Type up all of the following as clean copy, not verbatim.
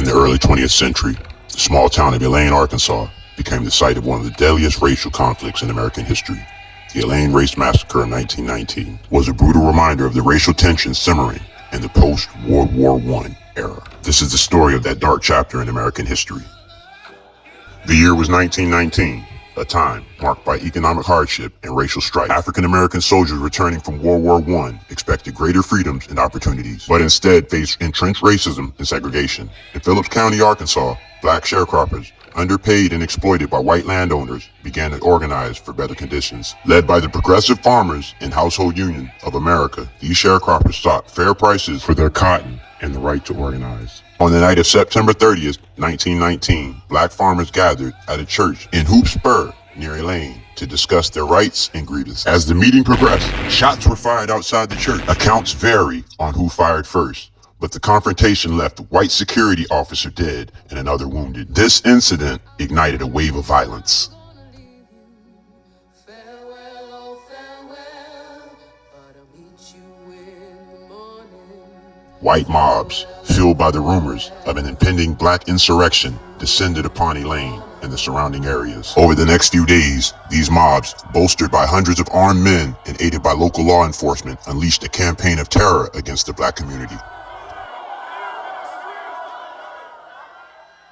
In the early 20th century, the small town of Elaine, Arkansas, became the site of one of the deadliest racial conflicts in American history. The Elaine Race Massacre of 1919 was a brutal reminder of the racial tensions simmering in the post-World War I era. This is the story of that dark chapter in American history. The year was 1919, a time marked by economic hardship and racial strife. African-American soldiers returning from World War I expected greater freedoms and opportunities, but instead faced entrenched racism and segregation. In Phillips County, Arkansas, black sharecroppers, underpaid and exploited by white landowners, began to organize for better conditions. Led by the Progressive Farmers and Household Union of America, these sharecroppers sought fair prices for their cotton and the right to organize. On the night of September 30th, 1919, black farmers gathered at a church in Hoop Spur near Elaine to discuss their rights and grievances. As the meeting progressed, shots were fired outside the church. Accounts vary on who fired first, but the confrontation left a white security officer dead and another wounded. This incident ignited a wave of violence. White mobs, fueled by the rumors of an impending black insurrection, descended upon Elaine and the surrounding areas. Over the next few days, these mobs, bolstered by hundreds of armed men and aided by local law enforcement, unleashed a campaign of terror against the black community.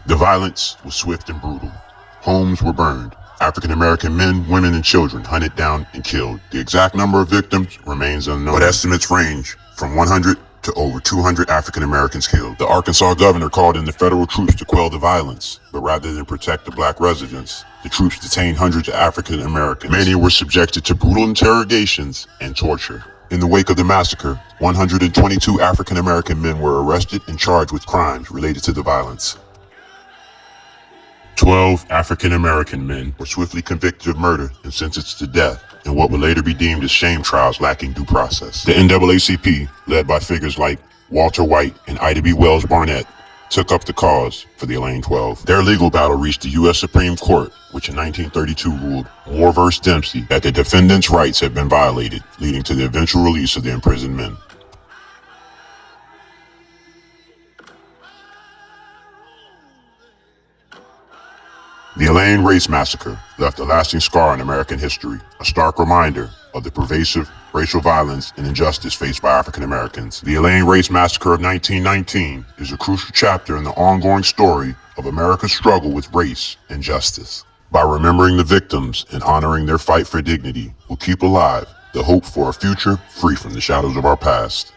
The violence was swift and brutal. Homes were burned. African-American men, women, and children hunted down and killed. The exact number of victims remains unknown, but estimates range from 100 to over 200 African Americans killed. The Arkansas governor called in the federal troops to quell the violence, but rather than protect the black residents, the troops detained hundreds of African Americans. Many were subjected to brutal interrogations and torture. In the wake of the massacre, 122 African American men were arrested and charged with crimes related to the violence. 12 African American men were swiftly convicted of murder and sentenced to death in what would later be deemed as shame trials lacking due process. The NAACP, led by figures like Walter White and Ida B. Wells Barnett, took up the cause for the Elaine 12. Their legal battle reached the U.S. Supreme Court, which in 1932 ruled Moore v. Dempsey that the defendants' rights had been violated, leading to the eventual release of the imprisoned men. The Elaine Race Massacre left a lasting scar in American history, a stark reminder of the pervasive racial violence and injustice faced by African Americans. The Elaine Race Massacre of 1919 is a crucial chapter in the ongoing story of America's struggle with race and justice. By remembering the victims and honoring their fight for dignity, we'll keep alive the hope for a future free from the shadows of our past.